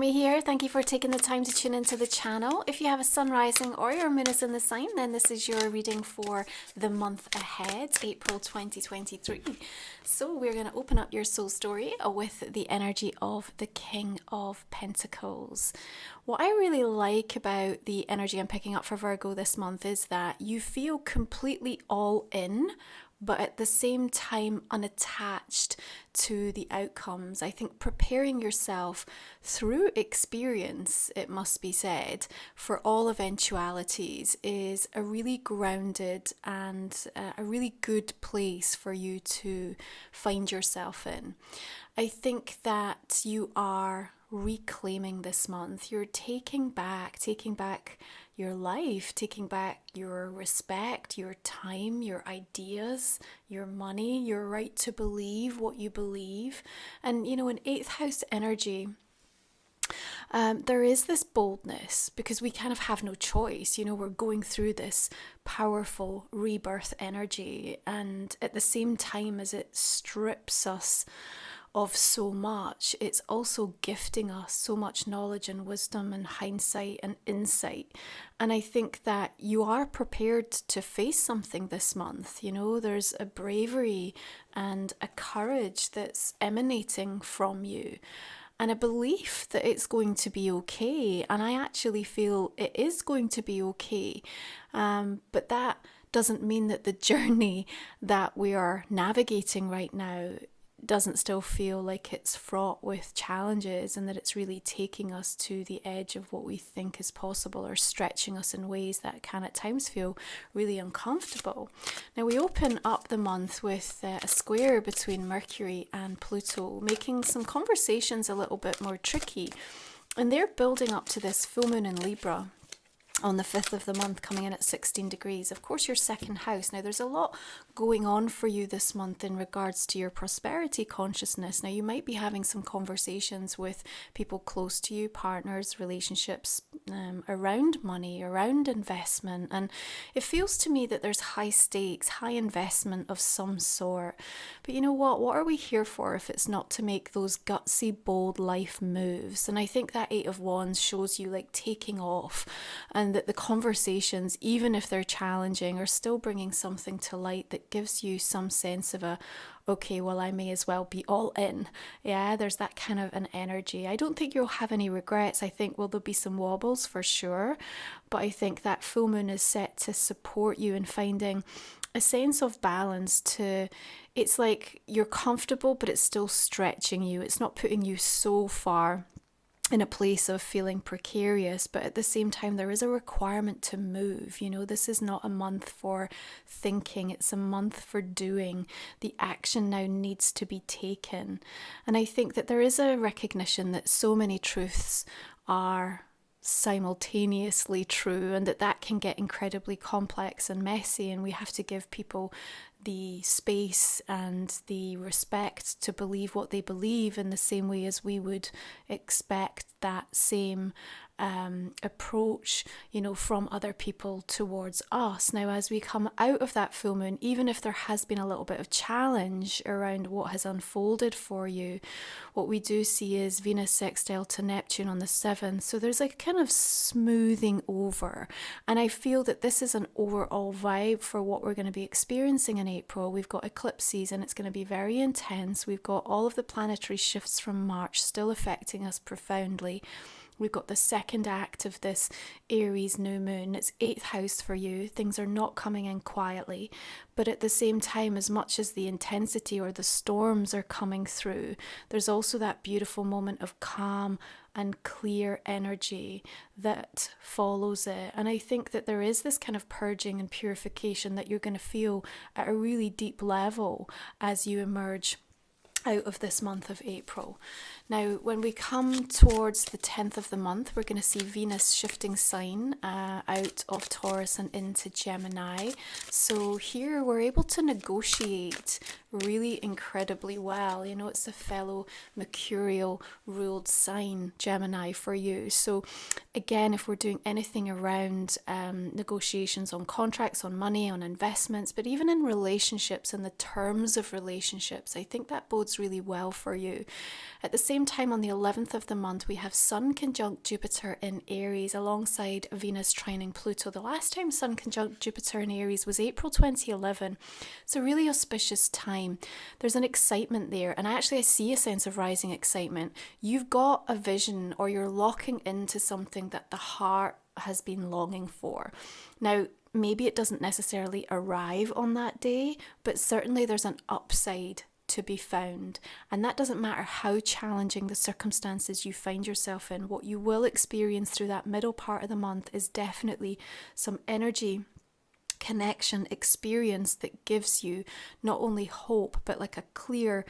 Romy here. Thank you for taking the time to tune into the channel. If you have a sun rising or your moon is in the sign, then this is your reading for the month ahead, April 2023. So we're going to open up your soul story with the energy of the King of Pentacles. What I really like about the energy I'm picking up for Virgo this month is that you feel completely all in, but at the same time unattached to the outcomes. I think preparing yourself through experience, it must be said, for all eventualities is a really grounded and a really good place for you to find yourself in. I think that you are reclaiming this month. You're taking back your life, taking back your respect, your time, your ideas, your money, your right to believe what you believe. And in 8th house energy, there is this boldness because we kind of have no choice. We're going through this powerful rebirth energy, and at the same time as it strips us of so much, it's also gifting us so much knowledge and wisdom and hindsight and insight. And I think that you are prepared to face something this month. There's a bravery and a courage that's emanating from you, and a belief that it's going to be okay. And I actually feel it is going to be okay. But that doesn't mean that the journey that we are navigating right now doesn't still feel like it's fraught with challenges, and that it's really taking us to the edge of what we think is possible, or stretching us in ways that can at times feel really uncomfortable. Now we open up the month with a square between Mercury and Pluto, making some conversations a little bit more tricky, and they're building up to this full moon in Libra on the 5th of the month, coming in at 16 degrees. Of course, your second house. Now, there's a lot going on for you this month in regards to your prosperity consciousness. Now, you might be having some conversations with people close to you, partners, relationships, around money, around investment. And it feels to me that there's high stakes, high investment of some sort. But you know what? What are we here for if it's not to make those gutsy, bold life moves? And I think that 8 of Wands shows you like taking off, and that the conversations, even if they're challenging, are still bringing something to light that gives you some sense of okay, well, I may as well be all in. Yeah, there's that kind of an energy. I don't think you'll have any regrets. I think, well, there'll be some wobbles for sure, but I think that full moon is set to support you in finding a sense of balance. It's like you're comfortable, but it's still stretching you. It's not putting you so far in a place of feeling precarious, but at the same time there is a requirement to move. This is not a month for thinking, it's a month for doing. The action now needs to be taken. And I think that there is a recognition that so many truths are simultaneously true, and that can get incredibly complex and messy, and we have to give people the space and the respect to believe what they believe in the same way as we would expect that same approach, from other people towards us. Now, as we come out of that full moon, even if there has been a little bit of challenge around what has unfolded for you, what we do see is Venus sextile to Neptune on the 7th. So there's a kind of smoothing over. And I feel that this is an overall vibe for what we're going to be experiencing in April. We've got eclipse season. It's going to be very intense. We've got all of the planetary shifts from March still affecting us profoundly. We've got the second act of this Aries new moon. It's 8th house for you. Things are not coming in quietly. But at the same time, as much as the intensity or the storms are coming through, there's also that beautiful moment of calm and clear energy that follows it. And I think that there is this kind of purging and purification that you're going to feel at a really deep level as you emerge out of this month of April. Now, when we come towards the 10th of the month, we're going to see Venus shifting sign out of Taurus and into Gemini. So here we're able to negotiate really incredibly well. It's a fellow Mercurial ruled sign, Gemini, for you. So again, if we're doing anything around negotiations on contracts, on money, on investments, but even in relationships and the terms of relationships, I think that bodes really well for you. At the same time, on the 11th of the month, we have Sun conjunct Jupiter in Aries alongside Venus trining Pluto. The last time Sun conjunct Jupiter in Aries was April 2011. It's a really auspicious time. There's an excitement there, and I see a sense of rising excitement. You've got a vision, or you're locking into something that the heart has been longing for. Now, maybe it doesn't necessarily arrive on that day, but certainly there's an upside to be found. And that doesn't matter how challenging the circumstances you find yourself in. What you will experience through that middle part of the month is definitely some energy, connection, experience that gives you not only hope, but like a clear,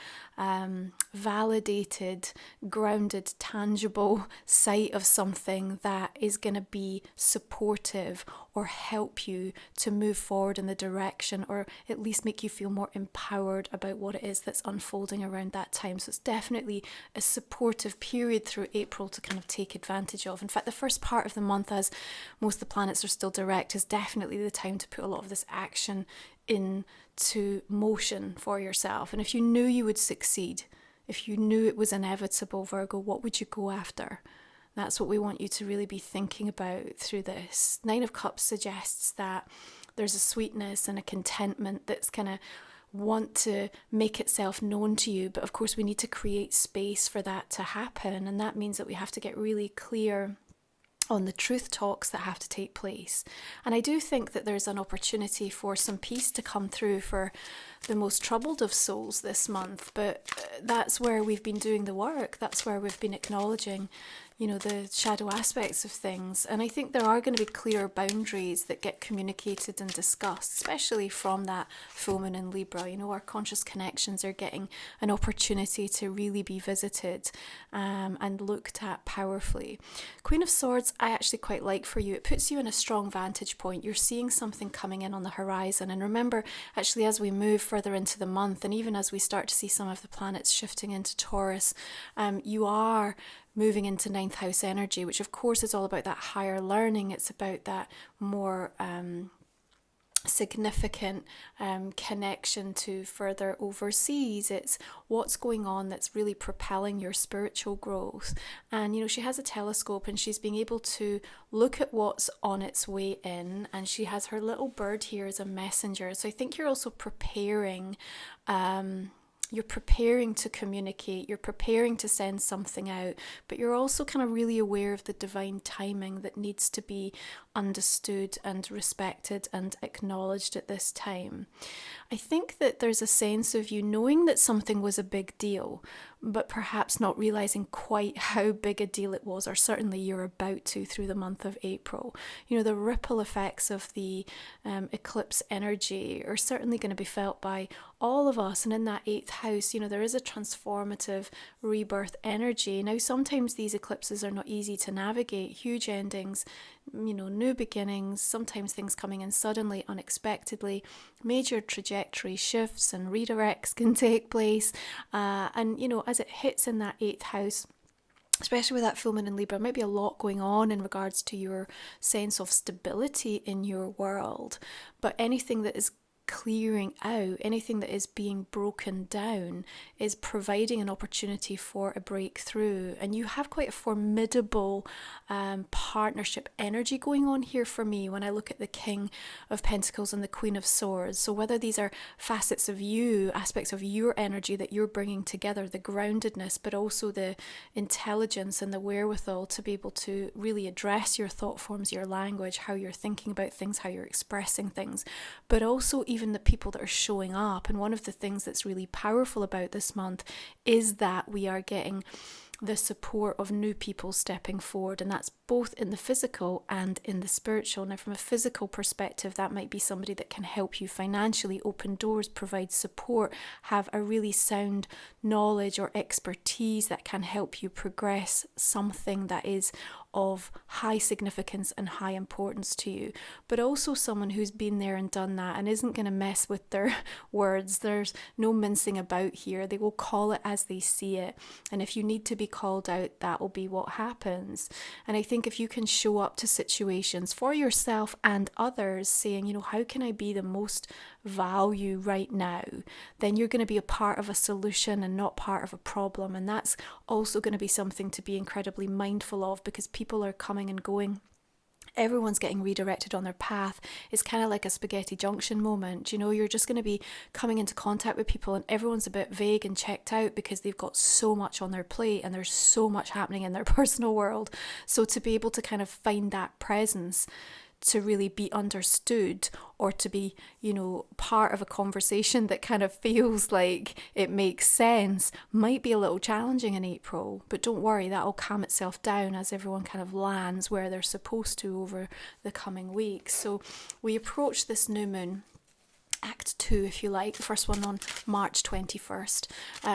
validated, grounded, tangible sight of something that is going to be supportive or help you to move forward in the direction, or at least make you feel more empowered about what it is that's unfolding around that time. So it's definitely a supportive period through April to kind of take advantage of. In fact, the first part of the month, as most of the planets are still direct, is definitely the time to put a lot of this action into motion for yourself. And if you knew you would succeed, if you knew it was inevitable, Virgo, what would you go after? That's what we want you to really be thinking about through this. Nine of Cups suggests that there's a sweetness and a contentment that's going to want to make itself known to you. But of course, we need to create space for that to happen. And that means that we have to get really clear on the truth talks that have to take place. And I do think that there's an opportunity for some peace to come through for the most troubled of souls this month. But that's where we've been doing the work. That's where we've been acknowledging, the shadow aspects of things. And I think there are going to be clear boundaries that get communicated and discussed, especially from that full moon in Libra. Our conscious connections are getting an opportunity to really be visited and looked at powerfully. Queen of Swords, I actually quite like for you. It puts you in a strong vantage point. You're seeing something coming in on the horizon. And remember, actually, as we move further into the month, and even as we start to see some of the planets shifting into Taurus, you are moving into ninth house energy, which of course is all about that higher learning. It's about that more significant connection to further overseas. It's what's going on that's really propelling your spiritual growth. And she has a telescope and she's being able to look at what's on its way in, and she has her little bird here as a messenger. So I think you're also preparing to communicate, you're preparing to send something out, but you're also kind of really aware of the divine timing that needs to be understood and respected and acknowledged at this time. I think that there's a sense of you knowing that something was a big deal, but perhaps not realizing quite how big a deal it was, or certainly you're about to through the month of April. The ripple effects of the eclipse energy are certainly going to be felt by all of us. And in that 8th house, there is a transformative rebirth energy. Now, sometimes these eclipses are not easy to navigate, huge endings, new beginnings, sometimes things coming in suddenly, unexpectedly, major trajectory shifts and redirects can take place. And as it hits in that 8th house, especially with that full moon in Libra, might be a lot going on in regards to your sense of stability in your world. But anything that is clearing out, anything that is being broken down, is providing an opportunity for a breakthrough. And you have quite a formidable partnership energy going on here for me when I look at the King of Pentacles and the Queen of Swords. So whether these are facets of you, aspects of your energy that you're bringing together, the groundedness, but also the intelligence and the wherewithal to be able to really address your thought forms, your language, how you're thinking about things, how you're expressing things, but also even the people that are showing up. And one of the things that's really powerful about this month is that we are getting the support of new people stepping forward, and that's both in the physical and in the spiritual. Now, from a physical perspective, that might be somebody that can help you financially, open doors, provide support, have a really sound knowledge or expertise that can help you progress something that is of high significance and high importance to you, but also someone who's been there and done that and isn't going to mess with their words. There's no mincing about here. They will call it as they see it. And if you need to be called out, that will be what happens. And I think if you can show up to situations for yourself and others saying, how can I be the most value right now, then you're going to be a part of a solution and not part of a problem. And that's also going to be something to be incredibly mindful of, because people are coming and going. Everyone's getting redirected on their path. It's kind of like a spaghetti junction moment. You're just going to be coming into contact with people and everyone's a bit vague and checked out because they've got so much on their plate and there's so much happening in their personal world. So to be able to kind of find that presence, to really be understood, or to be, part of a conversation that kind of feels like it makes sense, might be a little challenging in April. But don't worry, that'll calm itself down as everyone kind of lands where they're supposed to over the coming weeks. So we approach this new moon, Act 2, if you like, the first one on March 21st,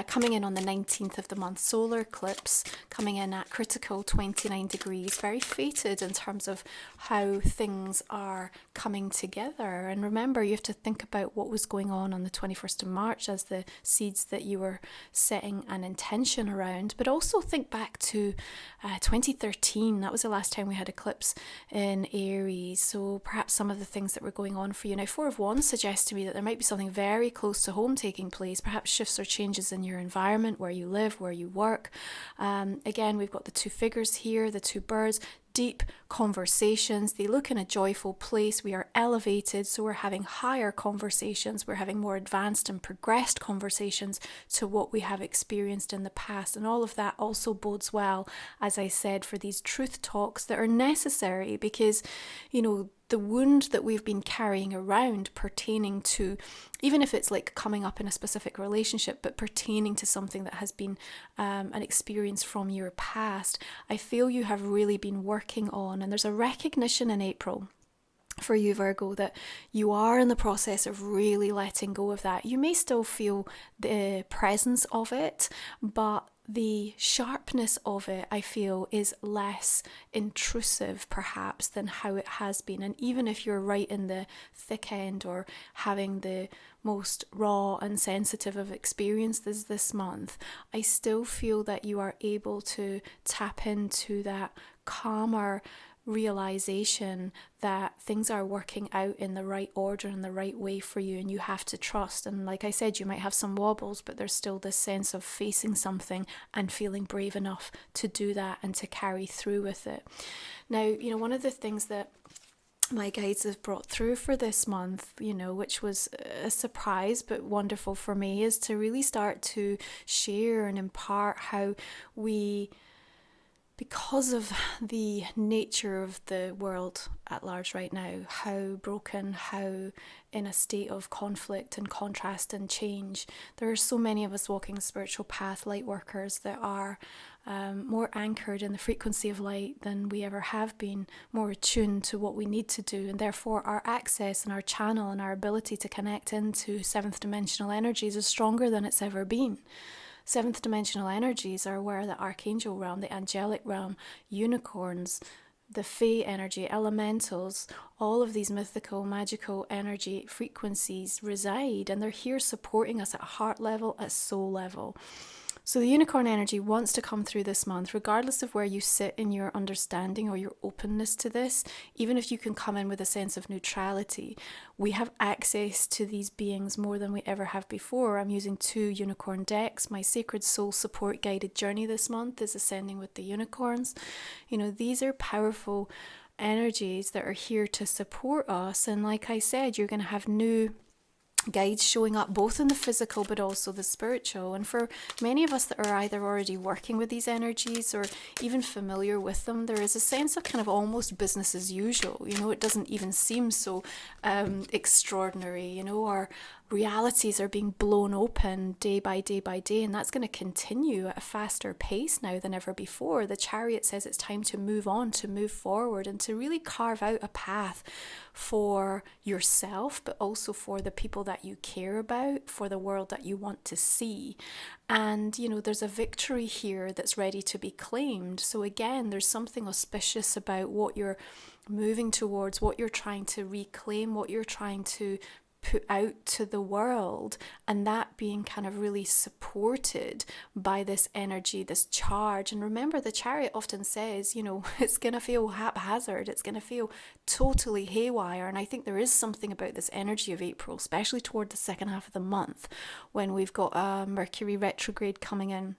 coming in on the 19th of the month, solar eclipse, coming in at critical 29 degrees, very fated in terms of how things are coming together. And remember, you have to think about what was going on the 21st of March as the seeds that you were setting an intention around, but also think back to 2013. That was the last time we had eclipse in Aries. So perhaps some of the things that were going on for you. Now, Four of Wands suggests to me that there might be something very close to home taking place, perhaps shifts or changes in your environment, where you live, where you work. Again, we've got the two figures here, the two birds, deep conversations. They look in a joyful place. We are elevated, so we're having higher conversations. We're having more advanced and progressed conversations to what we have experienced in the past. And all of that also bodes well, as I said, for these truth talks that are necessary, because, the wound that we've been carrying around pertaining to, even if it's like coming up in a specific relationship, but pertaining to something that has been an experience from your past, I feel you have really been working on. And there's a recognition in April for you, Virgo, that you are in the process of really letting go of that. You may still feel the presence of it, but the sharpness of it, I feel, is less intrusive perhaps than how it has been. And even if you're right in the thick end or having the most raw and sensitive of experiences this month, I still feel that you are able to tap into that calmer realization that things are working out in the right order and the right way for you, and you have to trust. And like I said, you might have some wobbles, but there's still this sense of facing something and feeling brave enough to do that and to carry through with it. Now, one of the things that my guides have brought through for this month, which was a surprise but wonderful for me, is to really start to share and impart how we, because of the nature of the world at large right now, how broken, how in a state of conflict and contrast and change, there are so many of us walking the spiritual path, light workers, that are more anchored in the frequency of light than we ever have been, more attuned to what we need to do, and therefore our access and our channel and our ability to connect into seventh dimensional energies is stronger than it's ever been. Seventh dimensional energies are where the archangel realm, the angelic realm, unicorns, the fae energy, elementals, all of these mythical, magical energy frequencies reside, and they're here supporting us at heart level, at soul level. So the unicorn energy wants to come through this month, regardless of where you sit in your understanding or your openness to this. Even if you can come in with a sense of neutrality, we have access to these beings more than we ever have before. I'm using 2 unicorn decks. My Sacred Soul Support Guided Journey this month is Ascending with the Unicorns. These are powerful energies that are here to support us. And like I said, you're going to have new guides showing up both in the physical but also the spiritual. And for many of us that are either already working with these energies or even familiar with them, there is a sense of kind of almost business as usual. It doesn't even seem so extraordinary. Our realities are being blown open day by day by day, and that's going to continue at a faster pace now than ever before. The Chariot says it's time to move on, to move forward, and to really carve out a path for yourself, but also for the people that you care about, for the world that you want to see. And, you know, there's a victory here that's ready to be claimed. So again, there's something auspicious about what you're moving towards, what you're trying to reclaim, what you're trying to put out to the world, and that being kind of really supported by this energy, this charge. And remember, the Chariot often says, you know, it's going to feel haphazard, it's going to feel totally haywire. And I think there is something about this energy of April, especially toward the second half of the month, when we've got a Mercury retrograde coming in.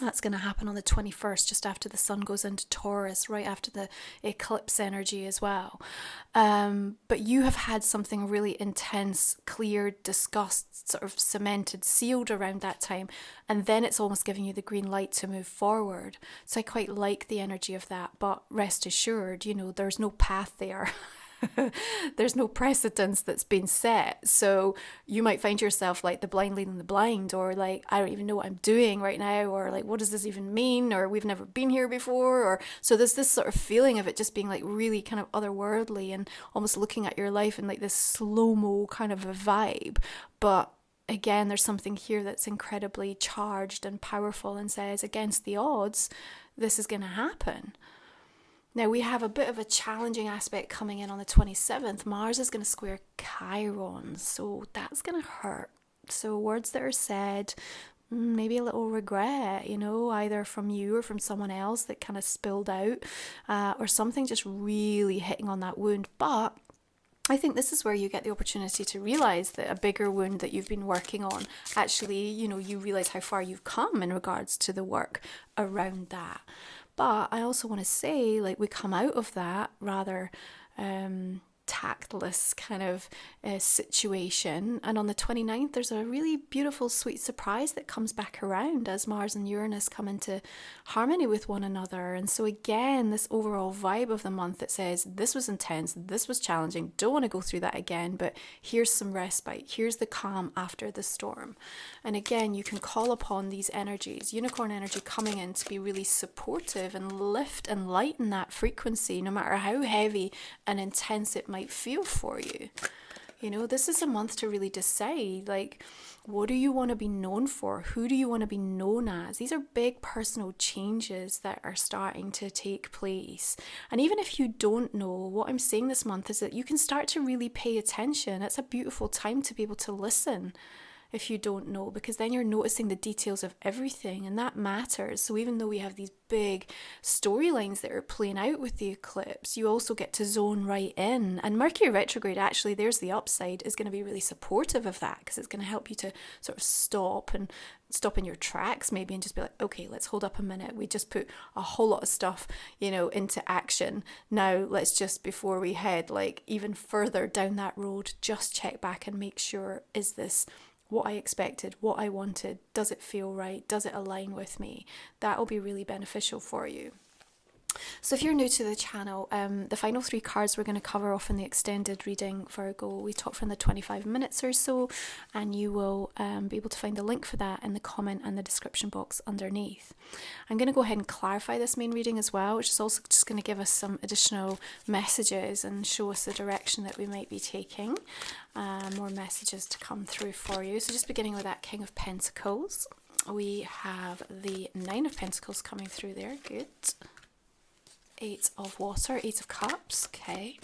That's going to happen on the 21st, just after the sun goes into Taurus, right after the eclipse energy as well. But you have had something really intense, cleared, discussed, sort of cemented, sealed around that time. And then it's almost giving you the green light to move forward. So I quite like the energy of that. But rest assured, you know, there's no path there. There's no precedence that's been set. So you might find yourself like the blind leading the blind, or like, I don't even know what I'm doing right now, or like, what does this even mean, or we've never been here before, or so there's this sort of feeling of it just being like really kind of otherworldly and almost looking at your life in like this slow-mo kind of a vibe. But again, there's something here that's incredibly charged and powerful and says, against the odds, this is going to happen. Now, we have a bit of a challenging aspect coming in on the 27th. Mars is going to square Chiron, so that's going to hurt. So words that are said, maybe a little regret, you know, either from you or from someone else that kind of spilled out, or something just really hitting on that wound. But I think this is where you get the opportunity to realize that a bigger wound that you've been working on, actually, you know, you realize how far you've come in regards to the work around that. But I also want to say, like, we come out of that rather tactless kind of situation, and on the 29th there's a really beautiful sweet surprise that comes back around as Mars and Uranus come into harmony with one another. And so again, this overall vibe of the month that says, this was intense, this was challenging, don't want to go through that again, but here's some respite, here's the calm after the storm. And again, you can call upon these energies, unicorn energy coming in, to be really supportive and lift and lighten that frequency, no matter how heavy and intense it might feel for you. You know, this is a month to really decide, like, what do you want to be known for? Who do you want to be known as? These are big personal changes that are starting to take place. And even if you don't know, what I'm saying this month is that you can start to really pay attention. It's a beautiful time to be able to listen if you don't know, because then you're noticing the details of everything, and that matters. So even though we have these big storylines that are playing out with the eclipse, you also get to zone right in. And Mercury retrograde, actually, there's the upside, is going to be really supportive of that, because it's going to help you to sort of stop in your tracks maybe, and just be like, okay, let's hold up a minute. We just put a whole lot of stuff, you know, into action. Now let's just, before we head like even further down that road, just check back and make sure, is this what I expected, what I wanted? Does it feel right? Does it align with me? That will be really beneficial for you. So if you're new to the channel, the final 3 cards we're going to cover off in the extended reading, Virgo, we talk for the 25 minutes or so, and you will be able to find the link for that in the comment and the description box underneath. I'm going to go ahead and clarify this main reading as well, which is also just going to give us some additional messages and show us the direction that we might be taking. More messages to come through for you. So just beginning with that King of Pentacles, we have the 9 of Pentacles coming through there. Good. 8 of Water, 8 of Cups, okay.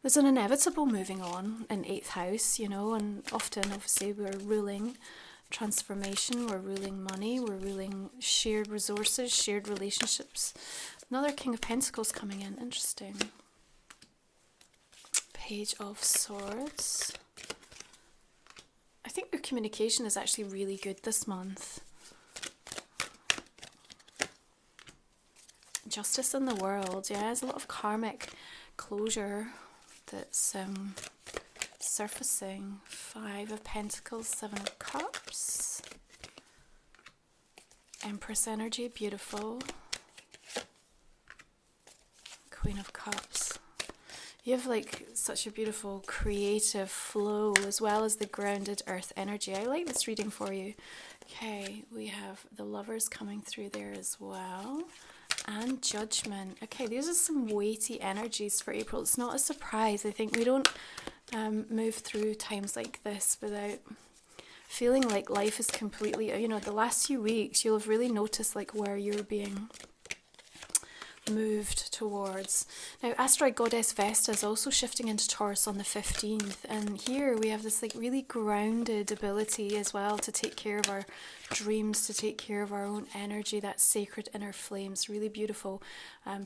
There's an inevitable moving on in 8th house, you know, and often, obviously, we're ruling transformation, we're ruling money, we're ruling shared resources, shared relationships. Another King of Pentacles coming in, interesting. Page of Swords. I think your communication is actually really good this month. Justice in the world, yeah, there's a lot of karmic closure that's surfacing. 5 of Pentacles, 7 of Cups, Empress energy, beautiful. Queen of Cups. You have like such a beautiful creative flow as well as the grounded earth energy. I like this reading for you. Okay, we have the Lovers coming through there as well. And Judgment. Okay, these are some weighty energies for April. It's not a surprise. I think we don't move through times like this without feeling like life is completely, you know, the last few weeks you'll have really noticed like where you're being moved towards. Now, asteroid goddess Vesta is also shifting into Taurus on the 15th, and here we have this like really grounded ability as well to take care of our dreams, to take care of our own energy, that sacred inner flames. Really beautiful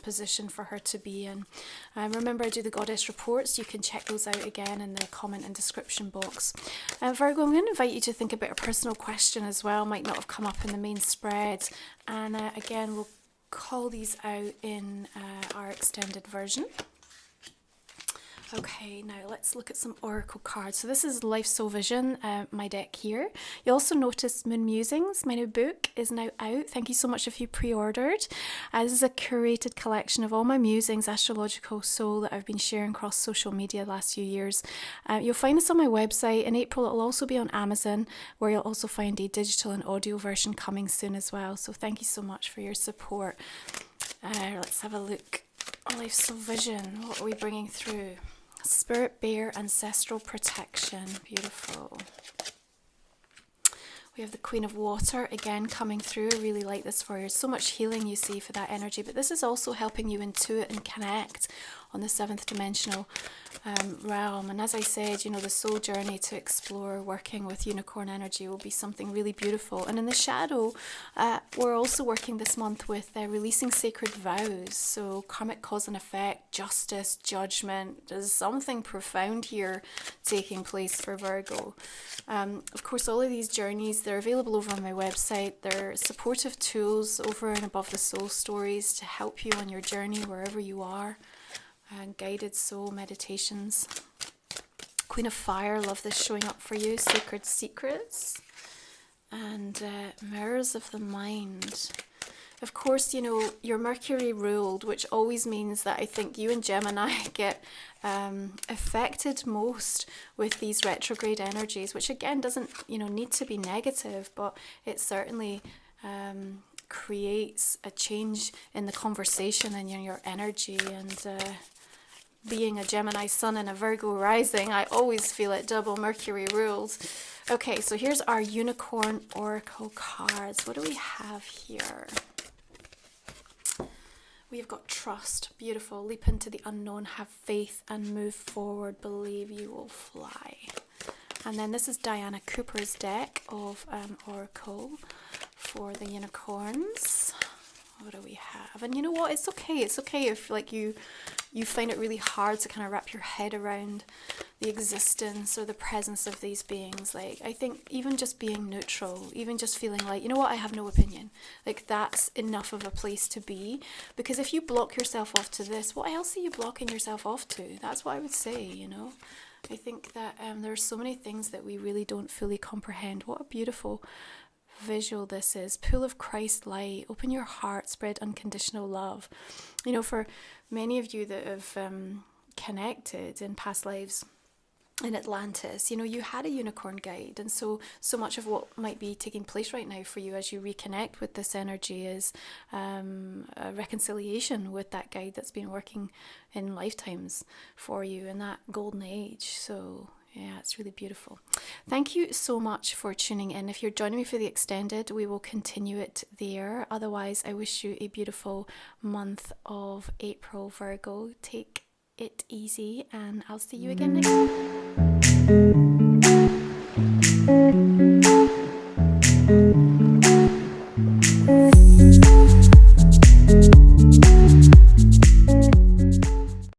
position for her to be in. Remember, I do the goddess reports. You can check those out again in the comment and description box. Virgo, I'm going to invite you to think about a personal question as well. Might not have come up in the main spread, and again we'll call these out in our extended version. Okay, now let's look at some oracle cards. So this is Life Soul Vision, my deck here. You also notice Moon Musings, my new book, is now out. Thank you so much if you pre-ordered. This is a curated collection of all my musings, astrological soul, that I've been sharing across social media the last few years. You'll find this on my website. In April, it'll also be on Amazon, where you'll also find a digital and audio version coming soon as well. So thank you so much for your support. Let's have a look. Life Soul Vision, what are we bringing through? Spirit Bear, ancestral protection. Beautiful. We have the Queen of Water again coming through. I really like this for you. So much healing you see for that energy, but this is also helping you intuit and connect on the 7th dimensional realm. And as I said, you know, the soul journey to explore working with unicorn energy will be something really beautiful. And in the shadow, we're also working this month with releasing sacred vows. So karmic cause and effect, justice, judgment. There's something profound here taking place for Virgo. Of course, all of these journeys, they're available over on my website. They're supportive tools over and above the soul stories to help you on your journey wherever you are. Guided soul meditations. Queen of Fire, love this showing up for you. Sacred Secrets. And Mirrors of the Mind. Of course, you know, you're Mercury ruled, which always means that I think you and Gemini get affected most with these retrograde energies, which again doesn't, you know, need to be negative, but it certainly creates a change in the conversation and in your energy. And being a Gemini sun and a Virgo rising, I always feel it double Mercury rules. Okay, so here's our unicorn oracle cards. What do we have here? We've got trust, beautiful. Leap into the unknown, have faith and move forward. Believe you will fly. And then this is Diana Cooper's deck of oracle for the unicorns. What do we have? And you know what? It's okay. It's okay if like you find it really hard to kind of wrap your head around the existence or the presence of these beings. Like, I think even just being neutral, even just feeling like, you know what, I have no opinion. Like, that's enough of a place to be. Because if you block yourself off to this, what else are you blocking yourself off to? That's what I would say, you know. I think that there are so many things that we really don't fully comprehend. What a beautiful visual this is. Pool of Christ light. Open your heart, spread unconditional love. You know, for many of you that have connected in past lives in Atlantis, you know, you had a unicorn guide, and so much of what might be taking place right now for you as you reconnect with this energy is a reconciliation with that guide that's been working in lifetimes for you in that golden age. So yeah, it's really beautiful. Thank you so much for tuning in. If you're joining me for the extended, we will continue it there. Otherwise, I wish you a beautiful month of April, Virgo. Take it easy, and I'll see you again next time.